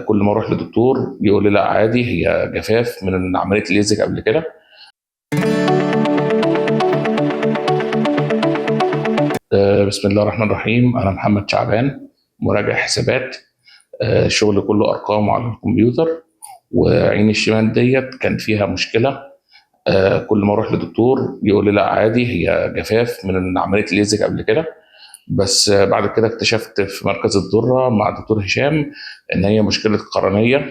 كل ما اروح لدكتور يقول لي لا عادي، هي جفاف من عمليه الليزك قبل كده. بسم الله الرحمن الرحيم. انا محمد شعبان، مراجع حسابات. شغل كله ارقام على الكمبيوتر. وعيني الشمال ديت كان فيها مشكله. كل ما اروح لدكتور يقول لي لا عادي، هي جفاف من عمليه الليزك قبل كده. بس بعد كده اكتشفت في مركز الدرة مع دكتور هشام ان هي مشكله قرنيه.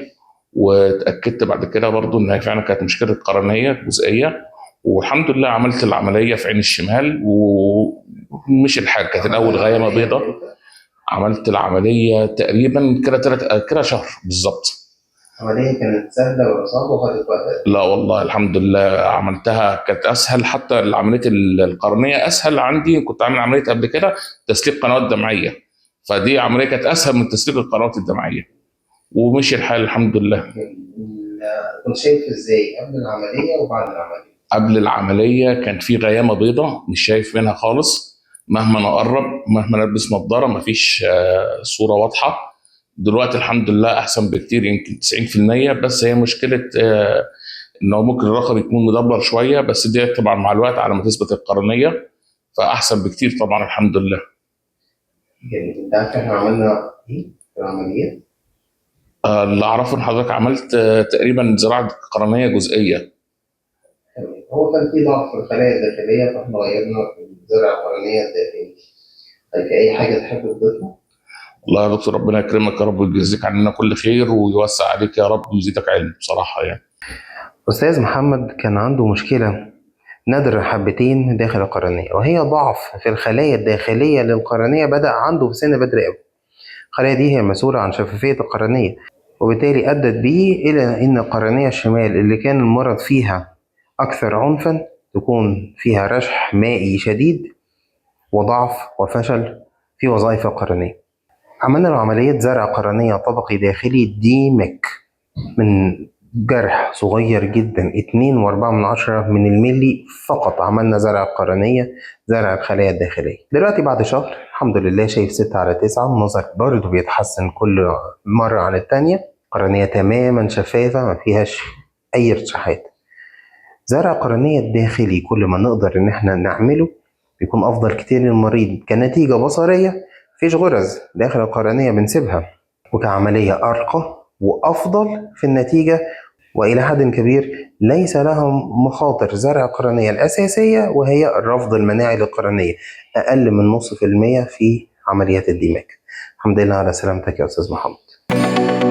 واتاكدت بعد كده برضو ان هي فعلا كانت مشكله قرنيه جزئيه. والحمد لله عملت العمليه في عين الشمال ومش الحاجه كانت الاول غيمه بيضاء. عملت العمليه تقريبا كده كده شهر بالظبط. العملية كانت سهلة ولا صعبة وخدت وقت؟ لا والله الحمد لله عملتها كانت اسهل، حتى عمليه القرنيه اسهل عندي. كنت عامل عمليه قبل كده تسليك قنوات دمعيه، فدي عمليه كانت اسهل من تسليك القنوات الدمعيه. ومشي الحال الحمد لله. كنت شايف ازاي قبل العملية وبعد العملية؟ قبل العمليه كان في غيامه بيضاء مش شايف منها خالص. مهما انا اقرب، مهما البس نظاره، مفيش صوره واضحه. دلوقتي الحمد لله احسن بكتير، يمكن 90%. بس هي مشكله ان هو ممكن الرقم يكون مدبر شويه، بس دي طبعا مع الوقت على ما تثبت القرنيه. فاحسن بكتير طبعا الحمد لله. جميل. انت عارف احنا عملنا ايه في العملية؟ اللي اعرفه ان حضرتك عملت تقريبا زراعه قرنيه جزئيه. تمام. هو كان في ضعف في الخلايا الداخلية فاحنا غيرنا في الزرع القرنية الداخلي. طيب في أي حاجة تحب تضيفها؟ الله يا دكتور، ربنا يكرمك يا رب ويجزيك عننا كل خير ويوسع عليك يا رب ويزيدك علم بصراحه يعني. أستاذ محمد كان عنده مشكلة نادرة حبتين داخل القرنية، وهي ضعف في الخلايا الداخلية للقرنية بدأ عنده في سن بدري أوي. الخلايا دي هي مسؤولة عن شفافية القرنية، وبالتالي أدت به إلى إن القرنية الشمال اللي كان المرض فيها أكثر عنفا تكون فيها رشح مائي شديد وضعف وفشل في وظائف القرنية. عملنا له عملية زرع قرنية طبقي داخلي ديمك من جرح صغير جدا 2.4 من الملي فقط. عملنا زرع القرنية، زرع الخلايا الداخلية. دلوقتي بعد شهر الحمد لله شايف 6/9. النظر برضه بيتحسن كل مرة عن التانية. قرنية تماما شفافة ما فيهاش أي ارتشاحات. زرع القرنية الداخلي كل ما نقدر إن احنا نعمله بيكون أفضل كتير للمريض كنتيجة بصرية. مفيش غرز داخل القرنية بنسيبها، وكعملية أرقى وأفضل في النتيجة، وإلى حد كبير ليس لها مخاطر زرع القرنية الأساسية وهي الرفض المناعي للقرنية أقل من 0.5% في عمليات الدماغ. الحمد لله على سلامتك يا أستاذ محمد.